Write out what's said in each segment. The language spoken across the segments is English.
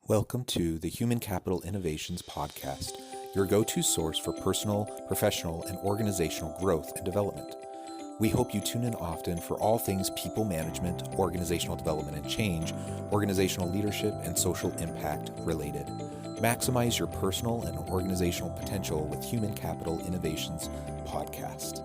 Welcome to the Human Capital Innovations Podcast, your go-to source for personal, professional, and organizational growth and development. We hope you tune in often for all things people management, organizational development and change, organizational leadership, and social impact related. Maximize your personal and organizational potential with Human Capital Innovations Podcast.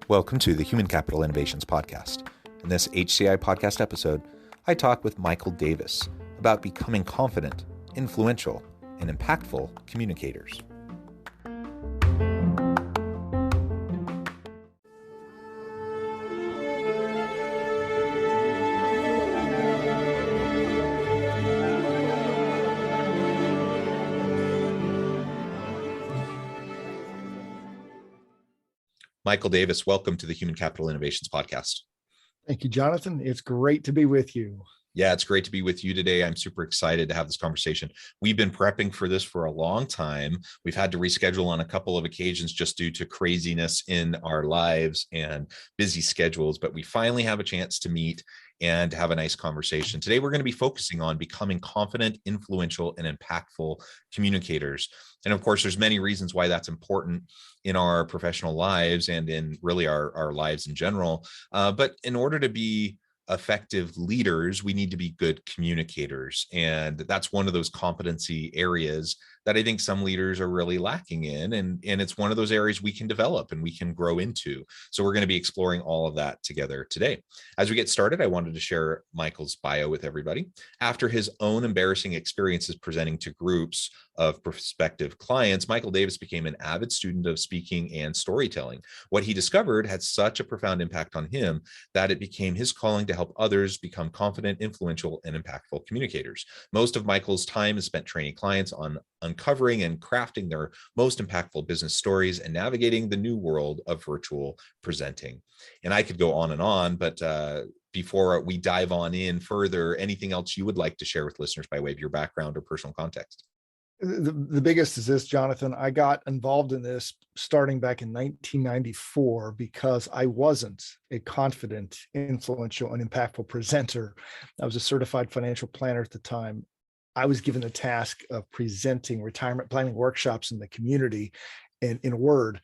Welcome to the Human Capital Innovations Podcast. In this HCI podcast episode, I talk with Michael Davis about becoming confident, influential, and impactful communicators. Michael Davis, welcome to the Human Capital Innovations Podcast. Thank you, Jonathan. It's great to be with you. Yeah, it's great to be with you today. I'm super excited to have this conversation. We've been prepping for this for a long time. We've had to reschedule on a couple of occasions just due to craziness in our lives and busy schedules, but we finally have a chance to meet and have a nice conversation. Today, we're going to be focusing on becoming confident, influential, and impactful communicators. And of course, there's many reasons why that's important in our professional lives and in really our lives in general. But in order to be effective leaders, we need to be good communicators. And that's one of those competency areas that I think some leaders are really lacking in. And it's one of those areas we can develop and we can grow into. So we're going to be exploring all of that together today. As we get started, I wanted to share Michael's bio with everybody. After his own embarrassing experiences presenting to groups of prospective clients, Michael Davis became an avid student of speaking and storytelling. What he discovered had such a profound impact on him that it became his calling to help others become confident, influential, and impactful communicators. Most of Michael's time is spent training clients on uncovering and crafting their most impactful business stories and navigating the new world of virtual presenting. And I could go on, but before we dive on in further, anything else you would like to share with listeners by way of your background or personal context? The biggest is this, Jonathan. I got involved in this starting back in 1994 because I wasn't a confident, influential, and impactful presenter. I was a certified financial planner at the time. I was given the task of presenting retirement planning workshops in the community. And in a word,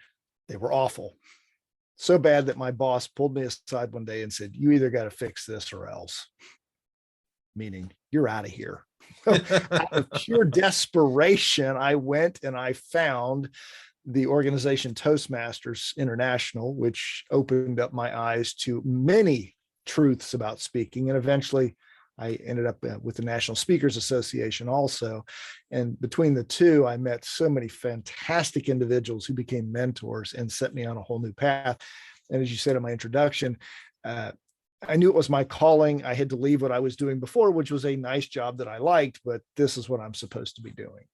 they were awful. So bad that my boss pulled me aside one day and said, "You either got to fix this or else," meaning you're out of here. Out of pure desperation, I went and I found the organization Toastmasters International, which opened up my eyes to many truths about speaking. And eventually I ended up with the National Speakers Association also. And between the two, I met so many fantastic individuals who became mentors and set me on a whole new path. And as you said in my introduction, I knew it was my calling. I had to leave what I was doing before, which was a nice job that I liked, but this is what I'm supposed to be doing.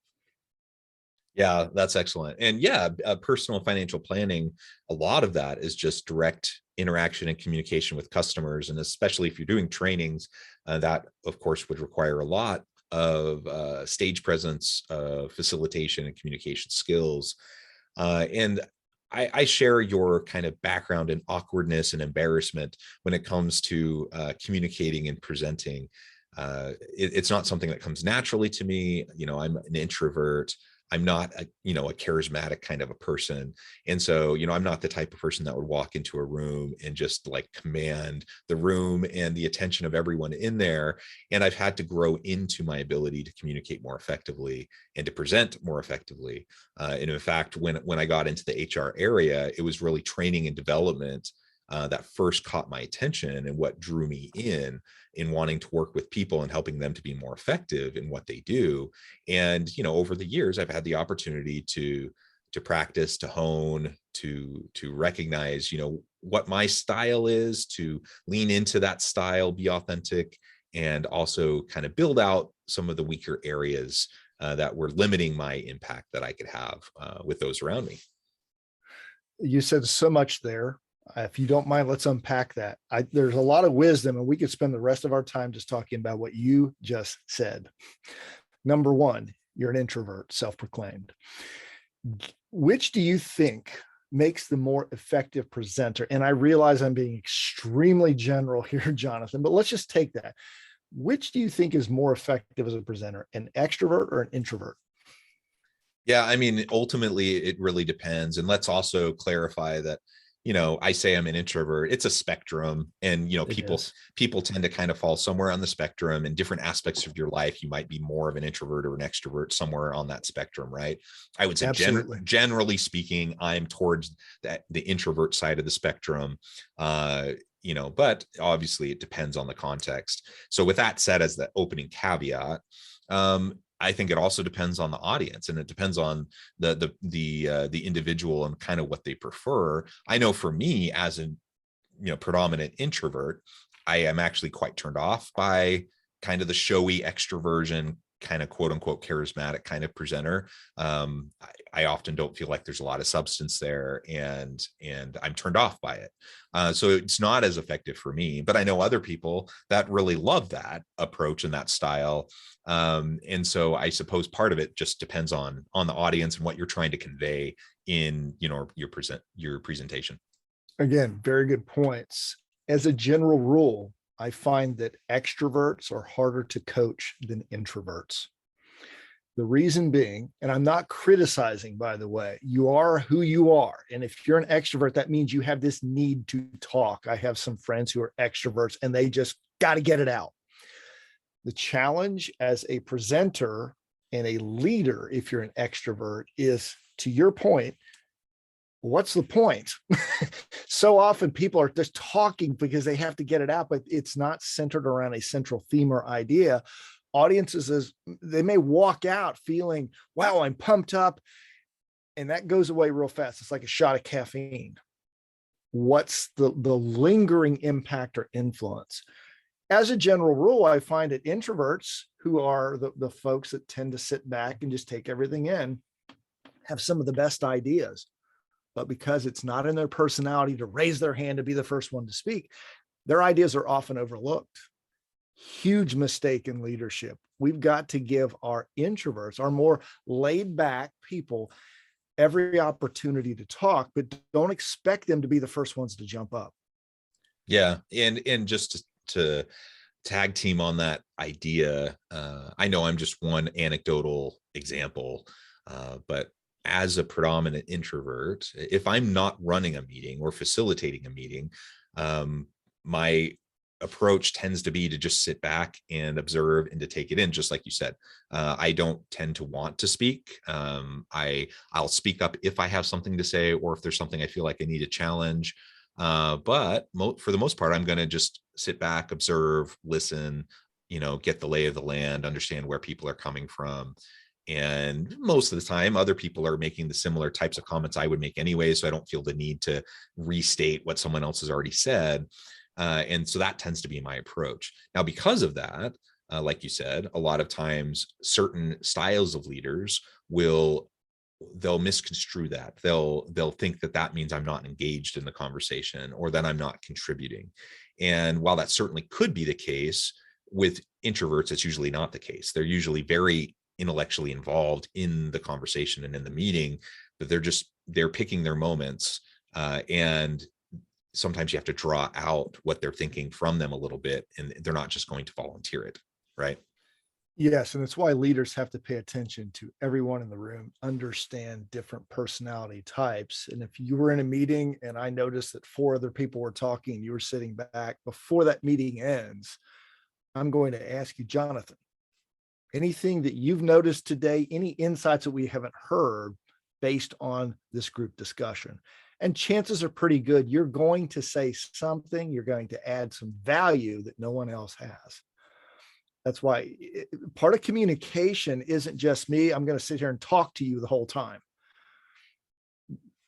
Yeah, that's excellent. And yeah, personal financial planning, a lot of that is just direct interaction and communication with customers. And especially if you're doing trainings, that of course would require a lot of stage presence, facilitation and communication skills. And I share your kind of background in awkwardness and embarrassment when it comes to communicating and presenting. It's not something that comes naturally to me. You know, I'm an introvert. I'm not a charismatic kind of a person. And so, I'm not the type of person that would walk into a room and just like command the room and the attention of everyone in there. And I've had to grow into my ability to communicate more effectively and to present more effectively. And in fact, when I got into the HR area, it was really training and development that first caught my attention and what drew me in wanting to work with people and helping them to be more effective in what they do. And, over the years, I've had the opportunity to practice, to hone, to recognize, what my style is, to lean into that style, be authentic, and also kind of build out some of the weaker areas that were limiting my impact that I could have with those around me. You said so much there. If you don't mind, let's unpack that. There's a lot of wisdom, and we could spend the rest of our time just talking about what you just said. Number one, you're an introvert, self-proclaimed. Which do you think makes the more effective presenter? And I realize I'm being extremely general here, Jonathan, but let's just take that. Which do you think is more effective as a presenter, an extrovert or an introvert? Yeah, I mean, ultimately, it really depends. And let's also clarify that, I say I'm an introvert. It's a spectrum, and It is. people tend to kind of fall somewhere on the spectrum. In different aspects of your life, you might be more of an introvert or an extrovert somewhere on that spectrum, right? I would say, Absolutely. generally speaking, I'm towards the introvert side of the spectrum. But obviously, it depends on the context. So, with that said, as the opening caveat, I think it also depends on the audience, and it depends on the individual and kind of what they prefer. I know for me, as a predominant introvert, I am actually quite turned off by kind of the showy extroversion, kind of quote unquote charismatic kind of presenter. I often don't feel like there's a lot of substance there, and I'm turned off by it. So it's not as effective for me, but I know other people that really love that approach and that style. And so I suppose part of it just depends on the audience and what you're trying to convey in your presentation. Again, very good points. As a general rule, I find that extroverts are harder to coach than introverts. The reason being, and I'm not criticizing, by the way, you are who you are. And if you're an extrovert, that means you have this need to talk. I have some friends who are extroverts and they just got to get it out. The challenge as a presenter and a leader, if you're an extrovert, is, to your point, what's the point? So often people are just talking because they have to get it out, but it's not centered around a central theme or idea. Audiences, they may walk out feeling, wow, I'm pumped up, and that goes away real fast. It's like a shot of caffeine. What's the lingering impact or influence? As a general rule, I find that introverts, who are the folks that tend to sit back and just take everything in, have some of the best ideas. But because it's not in their personality to raise their hand to be the first one to speak, their ideas are often overlooked. Huge mistake in leadership. We've got to give our introverts, our more laid back people, every opportunity to talk, but don't expect them to be the first ones to jump up. Yeah. And just to tag team on that idea, I know I'm just one anecdotal example, but as a predominant introvert, if I'm not running a meeting or facilitating a meeting, my approach tends to be to just sit back and observe and to take it in, just like you said. I don't tend to want to speak. I'll speak up if I have something to say, or if there's something I feel like I need a challenge. But for the most part, I'm going to just sit back, observe, listen, get the lay of the land, understand where people are coming from. And most of the time, other people are making the similar types of comments I would make anyway, so I don't feel the need to restate what someone else has already said. And so that tends to be my approach. Now, because of that, like you said, a lot of times certain styles of leaders they'll misconstrue that. They'll think that means I'm not engaged in the conversation, or that I'm not contributing. And while that certainly could be the case, with introverts, it's usually not the case. They're usually very intellectually involved in the conversation and in the meeting, but they're picking their moments. And sometimes you have to draw out what they're thinking from them a little bit, and they're not just going to volunteer it, right? Yes, and it's why leaders have to pay attention to everyone in the room, understand different personality types. And if you were in a meeting and I noticed that 4 other people were talking, you were sitting back, before that meeting ends, I'm going to ask you, Jonathan, anything that you've noticed today, any insights that we haven't heard based on this group discussion? And chances are pretty good you're going to say something, you're going to add some value that no one else has. That's why part of communication isn't just me, I'm going to sit here and talk to you the whole time.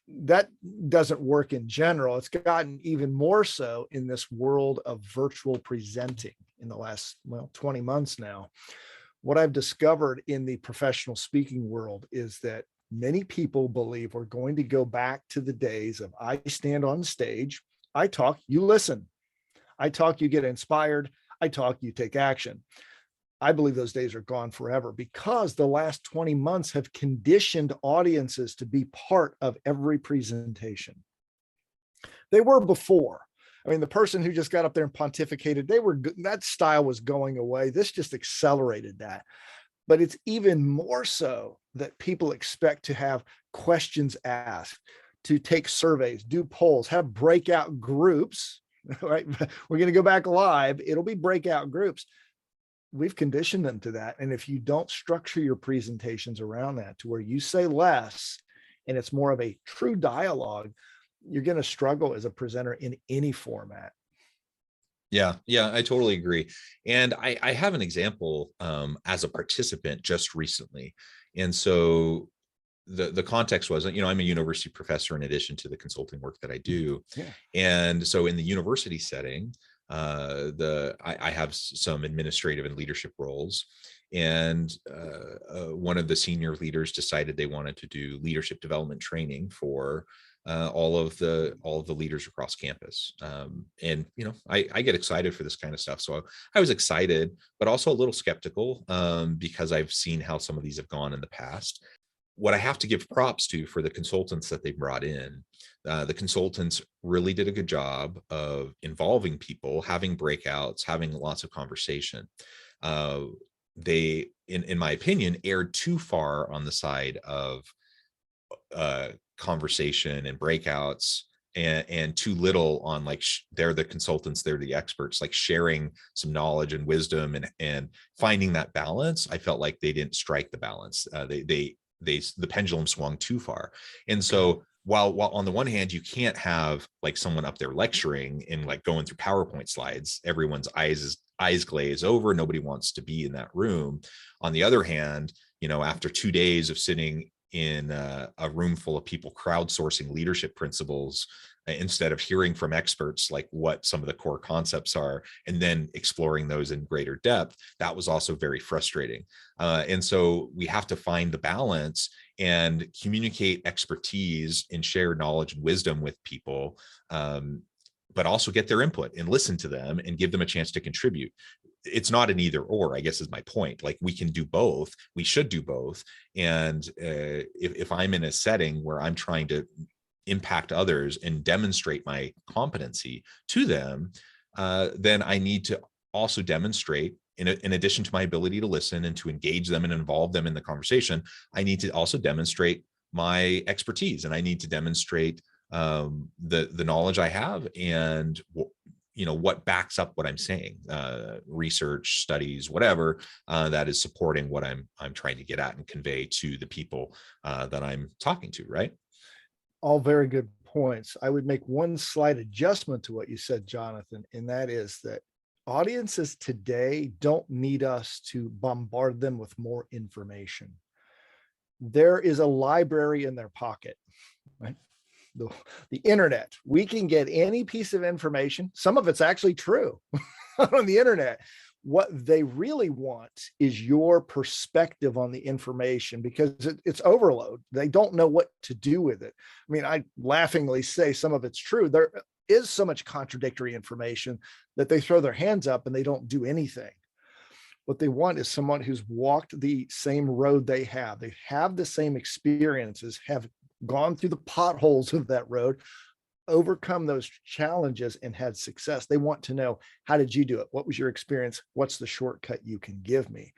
That doesn't work in general. It's gotten even more so in this world of virtual presenting in the last 20 months now. What I've discovered in the professional speaking world is that many people believe we're going to go back to the days of, I stand on stage, I talk, you listen. I talk, you get inspired. I talk, you take action. I believe those days are gone forever, because the last 20 months have conditioned audiences to be part of every presentation. They were before. I mean, the person who just got up there and pontificated, that style was going away. This just accelerated that. But it's even more so that people expect to have questions asked, to take surveys, do polls, have breakout groups, right? We're going to go back live. It'll be breakout groups. We've conditioned them to that. And if you don't structure your presentations around that, to where you say less and it's more of a true dialogue, you're going to struggle as a presenter in any format. Yeah, I totally agree. And I have an example as a participant just recently. And so the context was, I'm a university professor in addition to the consulting work that I do. Yeah. And so in the university setting, I have some administrative and leadership roles. And one of the senior leaders decided they wanted to do leadership development training for all of the leaders across campus. And I get excited for this kind of stuff. So I was excited, but also a little skeptical because I've seen how some of these have gone in the past. What I have to give props to for the consultants that they brought in, the consultants really did a good job of involving people, having breakouts, having lots of conversation. They, in my opinion, erred too far on the side of conversation and breakouts, and too little on like they're the consultants, they're the experts, like sharing some knowledge and wisdom and finding that balance. I felt like they didn't strike the balance. The pendulum swung too far. And so while on the one hand, you can't have like someone up there lecturing and like going through PowerPoint slides, everyone's eyes glaze over, nobody wants to be in that room. On the other hand, after 2 days of sitting in a room full of people crowdsourcing leadership principles, instead of hearing from experts like what some of the core concepts are and then exploring those in greater depth, that was also very frustrating. And so we have to find the balance and communicate expertise and share knowledge and wisdom with people, but also get their input and listen to them and give them a chance to contribute. It's not an either or, I guess, is my point. Like, we can do both. We should do both. And if I'm in a setting where I'm trying to impact others and demonstrate my competency to them, then I need to also demonstrate, in addition to my ability to listen and to engage them and involve them in the conversation, I need to also demonstrate my expertise, and I need to demonstrate the knowledge I have and what backs up what I'm saying, research, studies, whatever that is supporting what I'm trying to get at and convey to the people that I'm talking to, right? All very good points. I would make one slight adjustment to what you said, Jonathan, and that is that audiences today don't need us to bombard them with more information. There is a library in their pocket, right? The internet. We can get any piece of information. Some of it's actually true on the internet. What they really want is your perspective on the information, because it's overload. They don't know what to do with it. I mean, I laughingly say some of it's true. There is so much contradictory information that they throw their hands up and they don't do anything. What they want is someone who's walked the same road they have. They have the same experiences, have gone through the potholes of that road, overcome those challenges and had success. They want to know, how did you do it? What was your experience? What's the shortcut you can give me?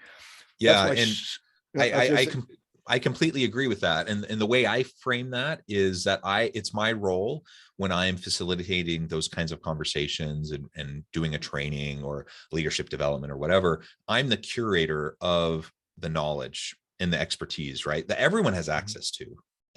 Yeah. And I completely agree with that. And the way I frame that is that it's my role when I'm facilitating those kinds of conversations and doing a training or leadership development or whatever, I'm the curator of the knowledge and the expertise, right? That everyone has access to.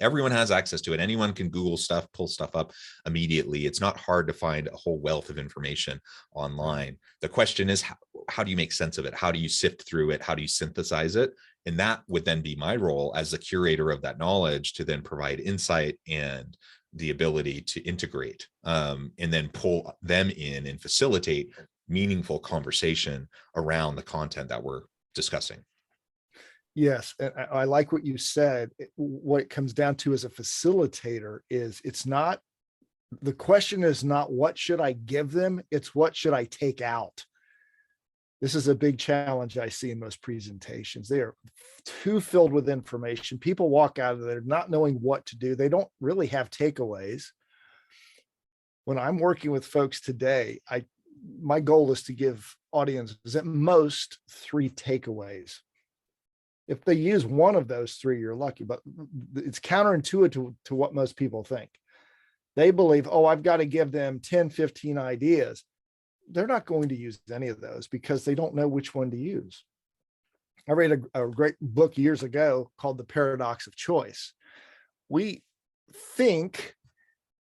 Everyone has access to it. Anyone can Google stuff, pull stuff up immediately. It's not hard to find a whole wealth of information online. The question is, how do you make sense of it? How do you sift through it? How do you synthesize it? And that would then be my role as the curator of that knowledge, to then provide insight and the ability to integrate, and then pull them in and facilitate meaningful conversation around the content that we're discussing. Yes, and I like what you said. What it comes down to as a facilitator is, the question is not what should I give them, it's what should I take out. This is a big challenge I see in most presentations. They are too filled with information. People walk out of there not knowing what to do. They don't really have takeaways. When I'm working with folks today, my goal is to give audiences at most 3 takeaways. If they use one of those 3, you're lucky, but it's counterintuitive to what most people think. They believe, oh, I've got to give them 10, 15 ideas. They're not going to use any of those because they don't know which one to use. I read a great book years ago called The Paradox of Choice. We think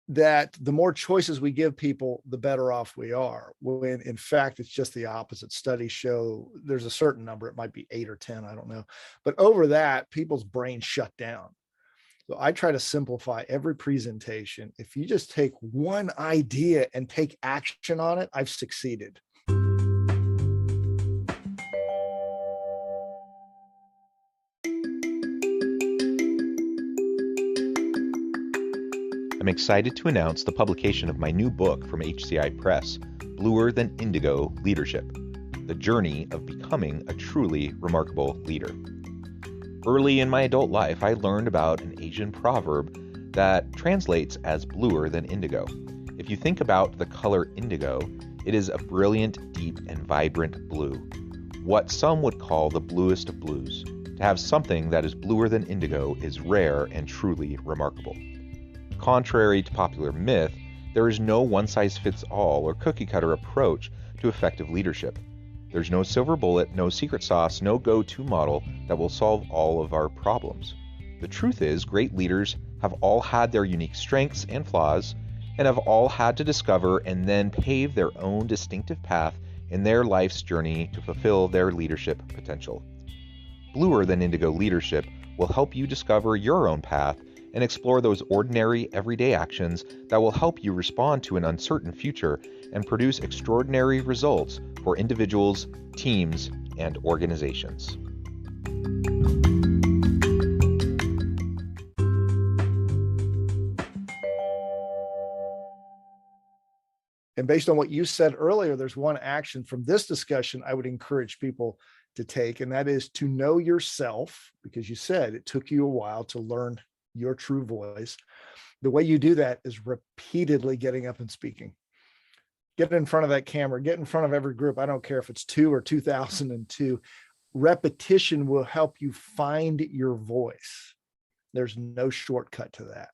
that the more choices we give people, the better off we are, when in fact, it's just the opposite. Studies show there's a certain number, it might be 8 or 10, I don't know. But over that, people's brains shut down. So I try to simplify every presentation. If you just take one idea and take action on it, I've succeeded. I'm excited to announce the publication of my new book from HCI Press, Bluer Than Indigo Leadership: The Journey of Becoming a Truly Remarkable Leader. Early in my adult life, I learned about an Asian proverb that translates as bluer than indigo. If you think about the color indigo, it is a brilliant, deep, and vibrant blue, what some would call the bluest of blues. To have something that is bluer than indigo is rare and truly remarkable. Contrary to popular myth, there is no one-size-fits-all or cookie-cutter approach to effective leadership. There's no silver bullet, no secret sauce, no go-to model that will solve all of our problems. The truth is, great leaders have all had their unique strengths and flaws, and have all had to discover and then pave their own distinctive path in their life's journey to fulfill their leadership potential. Bluer Than Indigo Leadership will help you discover your own path and explore those ordinary, everyday actions that will help you respond to an uncertain future and produce extraordinary results for individuals, teams, and organizations. And based on what you said earlier, there's one action from this discussion I would encourage people to take, and that is to know yourself, because you said it took you a while to learn your true voice. The way you do that is repeatedly getting up and speaking. Get in front of that camera, get in front of every group. I don't care if it's 2 or 2002. Repetition will help you find your voice. There's no shortcut to that.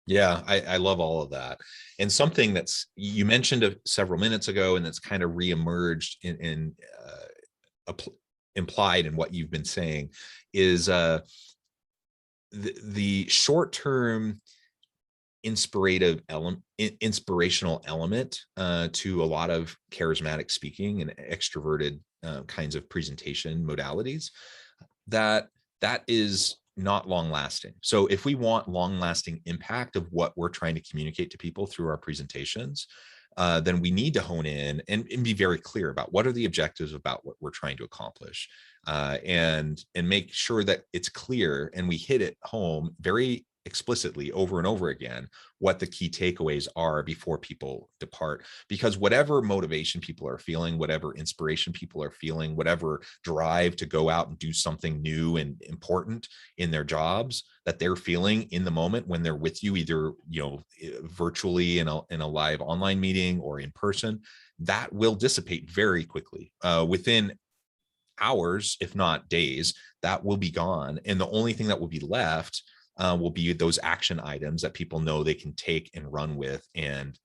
Yeah, I love all of that. And something that's you mentioned several minutes ago, and that's kind of reemerged implied in what you've been saying is the short-term inspirational element to a lot of charismatic speaking and extroverted kinds of presentation modalities that is not long lasting. So if we want long lasting impact of what we're trying to communicate to people through our presentations, then we need to hone in and be very clear about what are the objectives about what we're trying to accomplish, and make sure that it's clear and we hit it home very explicitly over and over again what the key takeaways are before people depart. Because whatever motivation people are feeling, whatever inspiration people are feeling, whatever drive to go out and do something new and important in their jobs that they're feeling in the moment when they're with you, either virtually in a live online meeting or in person, that will dissipate very quickly. Within hours, if not days, that will be gone. And the only thing that will be left will be those action items that people know they can take and run with and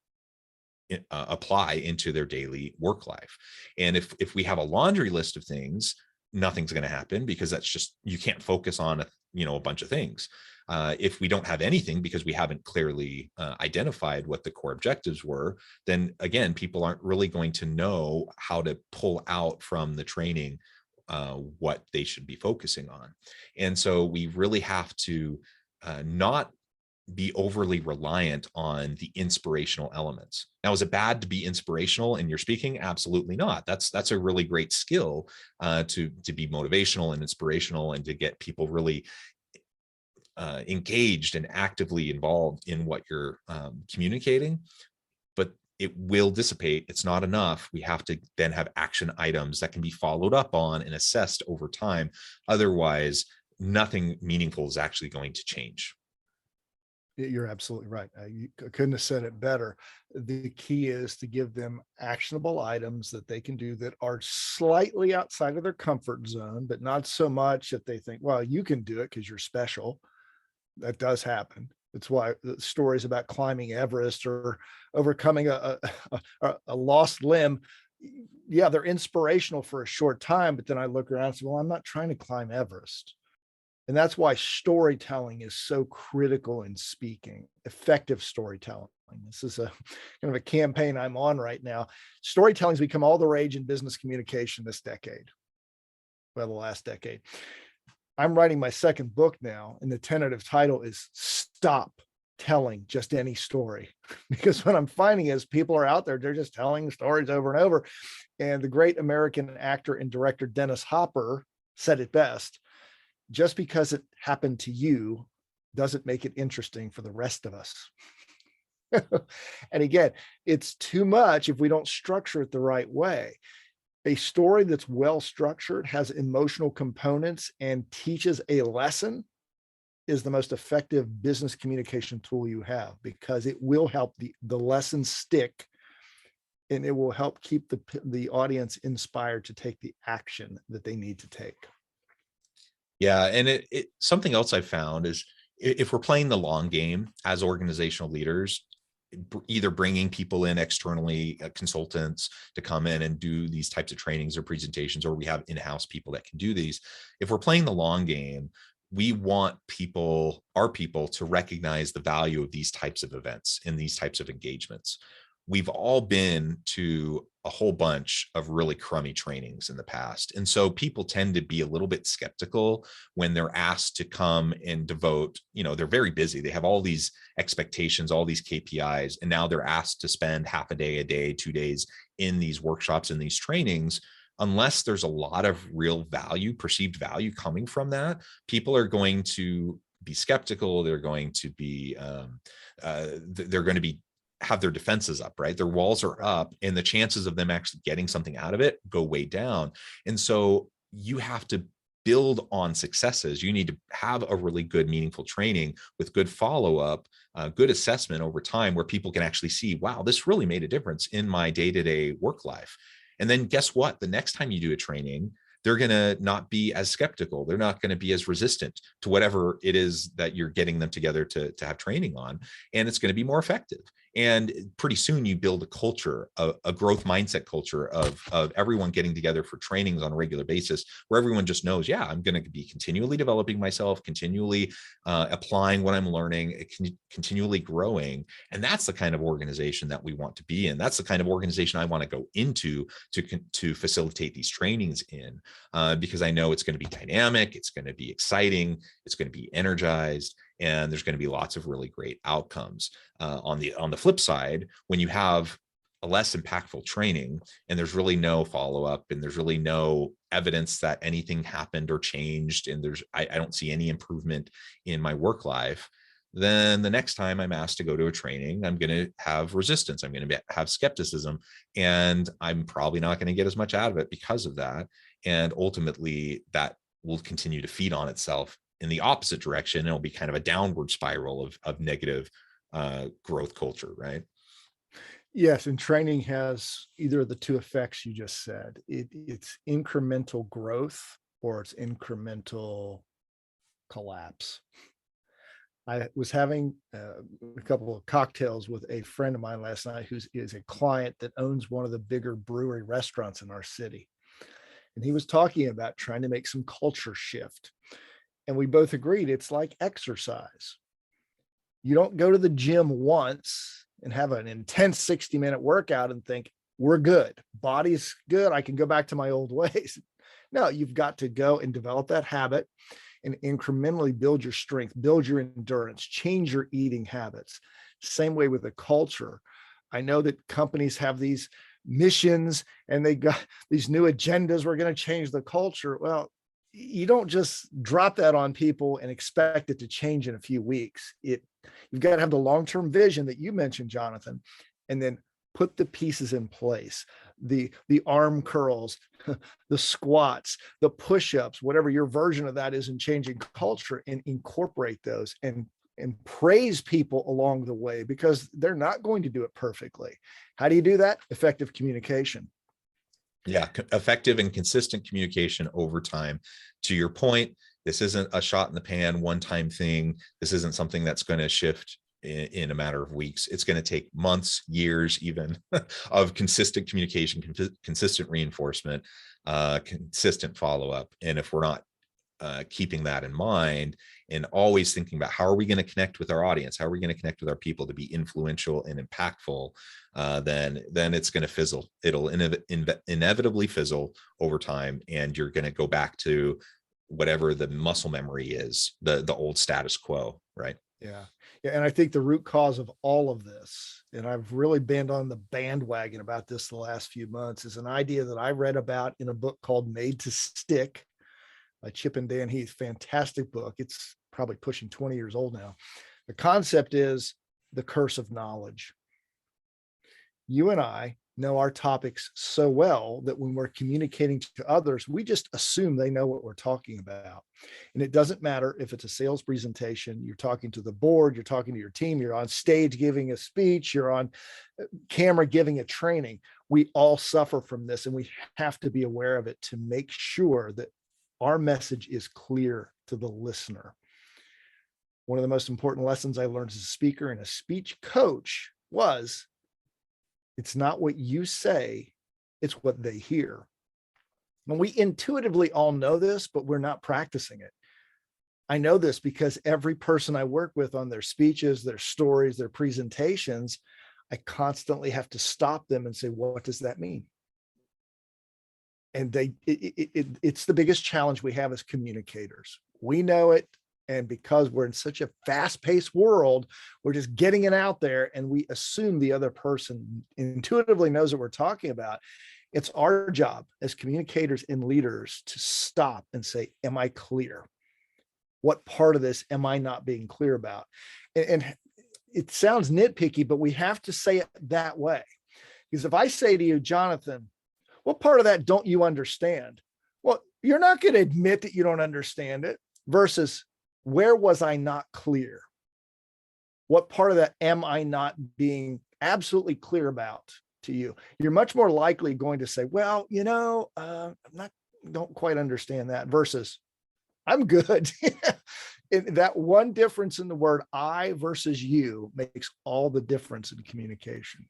apply into their daily work life. And if we have a laundry list of things, nothing's going to happen, because that's just, you can't focus on a bunch of things. If we don't have anything because we haven't clearly identified what the core objectives were, then again, people aren't really going to know how to pull out from the training what they should be focusing on. And so we really have to not be overly reliant on the inspirational elements. Now, is it bad to be inspirational in your speaking? Absolutely not. That's a really great skill to be motivational and inspirational, and to get people really engaged and actively involved in what you're communicating. But it will dissipate. It's not enough. We have to then have action items that can be followed up on and assessed over time. Otherwise, nothing meaningful is actually going to change. You're absolutely right. You couldn't have said it better. The key is to give them actionable items that they can do that are slightly outside of their comfort zone, but not so much that they think, well, you can do it because you're special. That does happen. That's why the stories about climbing Everest or overcoming a lost limb, yeah, they're inspirational for a short time, but then I look around and say, well, I'm not trying to climb Everest. And that's why storytelling is so critical in speaking, effective storytelling. This is a kind of a campaign I'm on right now. Storytelling's become all the rage in business communication this decade, well, the last decade. I'm writing my second book now, and the tentative title is Stop Telling Just Any Story. Because what I'm finding is people are out there, they're just telling stories over and over. And the great American actor and director Dennis Hopper said it best: just because it happened to you doesn't make it interesting for the rest of us. And again, it's too much if we don't structure it the right way. A story that's well structured, has emotional components, and teaches a lesson is the most effective business communication tool you have, because it will help the lesson stick, and it will help keep the audience inspired to take the action that they need to take. Yeah, and it something else I found is, if we're playing the long game as organizational leaders, either bringing people in externally, consultants to come in and do these types of trainings or presentations, or we have in-house people that can do these. If we're playing the long game, we want our people to recognize the value of these types of events and these types of engagements. We've all been to a whole bunch of really crummy trainings in the past. And so people tend to be a little bit skeptical when they're asked to come and devote, they're very busy. They have all these expectations, all these KPIs, and now they're asked to spend half a day, 2 days in these workshops and these trainings. Unless there's a lot of real value, perceived value coming from that, people are going to be skeptical. They're going to be, have their defenses up, right? Their walls are up, and the chances of them actually getting something out of it go way down. And so you have to build on successes. You need to have a really good, meaningful training with good follow-up, good assessment over time, where people can actually see, wow, this really made a difference in my day-to-day work life. And then guess what? The next time you do a training, they're going to not be as skeptical. They're not going to be as resistant to whatever it is that you're getting them together to have training on. And it's going to be more effective. And pretty soon you build a culture, a growth mindset culture of everyone getting together for trainings on a regular basis, where everyone just knows, yeah, I'm going to be continually developing myself, continually applying what I'm learning, continually growing. And that's the kind of organization that we want to be in. That's the kind of organization I want to go into to facilitate these trainings in, because I know it's going to be dynamic, it's going to be exciting, it's going to be energized, and there's going to be lots of really great outcomes. On the flip side, when you have a less impactful training and there's really no follow-up and there's really no evidence that anything happened or changed, and I don't see any improvement in my work life, then the next time I'm asked to go to a training, I'm going to have resistance. I'm going to have skepticism, and I'm probably not going to get as much out of it because of that. And ultimately that will continue to feed on itself in the opposite direction. It'll be kind of a downward spiral of negative growth culture, right? Yes, and training has either of the two effects you just said. It's incremental growth or it's incremental collapse. I was having a couple of cocktails with a friend of mine last night who is a client that owns one of the bigger brewery restaurants in our city. And he was talking about trying to make some culture shift. And we both agreed it's like exercise. You don't go to the gym once and have an intense 60-minute workout and think, we're good. Body's good. I can go back to my old ways. No, you've got to go and develop that habit and incrementally build your strength, build your endurance, change your eating habits. Same way with the culture. I know that companies have these missions and they got these new agendas. We're going to change the culture. Well, you don't just drop that on people and expect it to change in a few weeks. You've got to have the long-term vision that you mentioned, Jonathan, and then put the pieces in place, the arm curls, the squats, the push-ups, whatever your version of that is in changing culture, and incorporate those and praise people along the way, because they're not going to do it perfectly. How do you do that? Effective communication. Yeah, effective and consistent communication over time. To your point, this isn't a shot in the pan, one-time thing. This isn't something that's going to shift in a matter of weeks. It's going to take months, years, even of consistent communication, consistent reinforcement, consistent follow-up. And if we're not keeping that in mind and always thinking about how are we going to connect with our audience, how are we going to connect with our people to be influential and impactful, then it's going to fizzle. It'll inevitably fizzle over time, and you're going to go back to whatever the muscle memory is, the old status quo, right? Yeah. And I think the root cause of all of this, and I've really been on the bandwagon about this the last few months, is an idea that I read about in a book called Made to Stick by Chip and Dan Heath. Fantastic book. It's probably pushing 20 years old now. The concept is the curse of knowledge. You and I know our topics so well that when we're communicating to others, we just assume they know what we're talking about. And it doesn't matter if it's a sales presentation, you're talking to the board, you're talking to your team, you're on stage giving a speech, you're on camera giving a training. We all suffer from this, and we have to be aware of it to make sure that our message is clear to the listener. One of the most important lessons I learned as a speaker and a speech coach was, it's not what you say, it's what they hear. And we intuitively all know this, but we're not practicing it. I know this because every person I work with on their speeches, their stories, their presentations, I constantly have to stop them and say, what does that mean? And it's the biggest challenge we have as communicators. We know it. And because we're in such a fast-paced world, we're just getting it out there, and we assume the other person intuitively knows what we're talking about. It's our job as communicators and leaders to stop and say, am I clear? What part of this am I not being clear about? And it sounds nitpicky, but we have to say it that way. Because if I say to you, Jonathan, what part of that don't you understand? Well, you're not going to admit that you don't understand it, versus, where was I not clear? What part of that am I not being absolutely clear about to you? You're much more likely going to say, well, don't quite understand that, versus, I'm good. That one difference in the word I versus you makes all the difference in communication.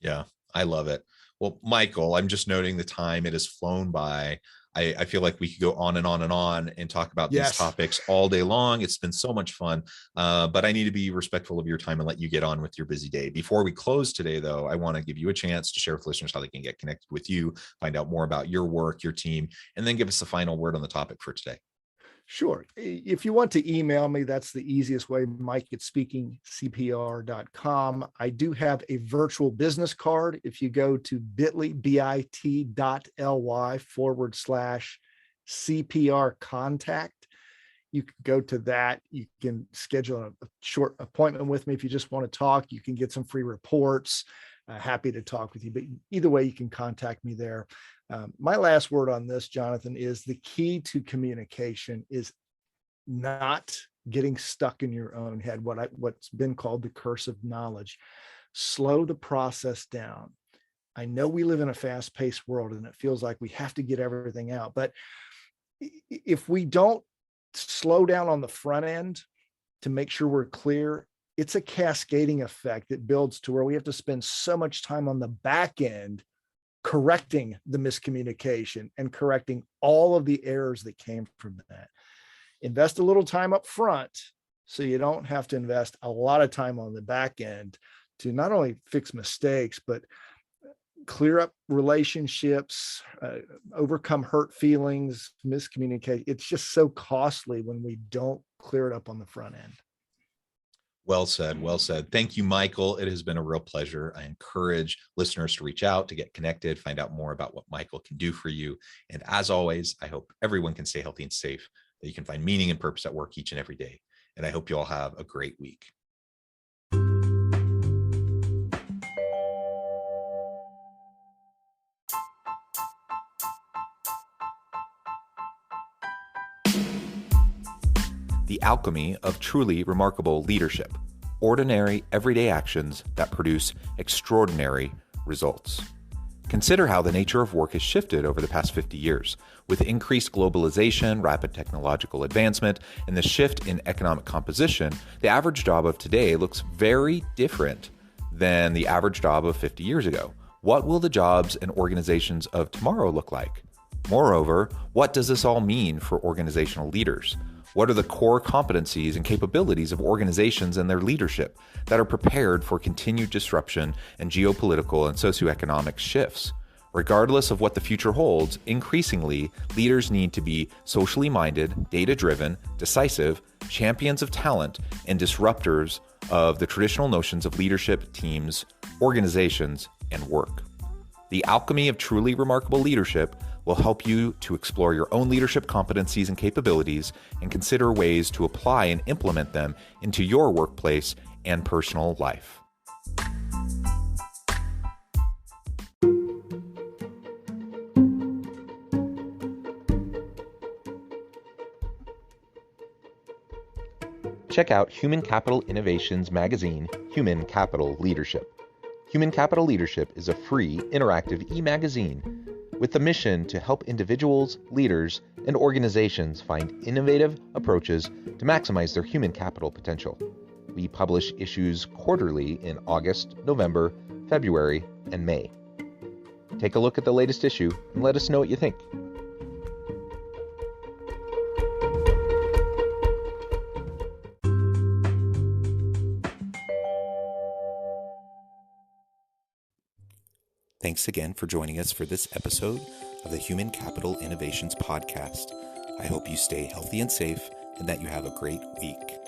Yeah, I love it. Well, Michael, I'm just noting the time. It has flown by. I feel like we could go on and on and on and talk about these topics all day long. It's been so much fun, but I need to be respectful of your time and let you get on with your busy day. Before we close today, though, I want to give you a chance to share with listeners how they can get connected with you, find out more about your work, your team, and then give us the final word on the topic for today. Sure. If you want to email me, that's the easiest way, mike@speakingcpr.com. I do have a virtual business card. If you go to bit.ly/CPR contact, you can go to that. You can schedule a short appointment with me. If you just want to talk, you can get some free reports. Happy to talk with you, but either way, you can contact me there. My last word on this, Jonathan, is the key to communication is not getting stuck in your own head, what's been called the curse of knowledge. Slow the process down. I know we live in a fast-paced world, and it feels like we have to get everything out. But if we don't slow down on the front end to make sure we're clear, it's a cascading effect that builds to where we have to spend so much time on the back end correcting the miscommunication and correcting all of the errors that came from that. Invest a little time up front so you don't have to invest a lot of time on the back end to not only fix mistakes, but clear up relationships, overcome hurt feelings, miscommunicate. It's just so costly when we don't clear it up on the front end. Well said. Well said. Thank you, Michael. It has been a real pleasure. I encourage listeners to reach out, to get connected, find out more about what Michael can do for you. And as always, I hope everyone can stay healthy and safe, that you can find meaning and purpose at work each and every day. And I hope you all have a great week. The Alchemy of Truly Remarkable Leadership. Ordinary, everyday actions that produce extraordinary results. Consider how the nature of work has shifted over the past 50 years. With increased globalization, rapid technological advancement, and the shift in economic composition, the average job of today looks very different than the average job of 50 years ago. What will the jobs and organizations of tomorrow look like? Moreover, what does this all mean for organizational leaders? What are the core competencies and capabilities of organizations and their leadership that are prepared for continued disruption and geopolitical and socioeconomic shifts? Regardless of what the future holds, increasingly, leaders need to be socially minded, data-driven, decisive, champions of talent, and disruptors of the traditional notions of leadership, teams, organizations, and work. The Alchemy of Truly Remarkable Leadership will help you to explore your own leadership competencies and capabilities and consider ways to apply and implement them into your workplace and personal life. Check out Human Capital Innovations magazine, Human Capital Leadership. Human Capital Leadership is a free, interactive e-magazine with the mission to help individuals, leaders, and organizations find innovative approaches to maximize their human capital potential. We publish issues quarterly in August, November, February, and May. Take a look at the latest issue and let us know what you think. Thanks again for joining us for this episode of the Human Capital Innovations Podcast. I hope you stay healthy and safe and that you have a great week.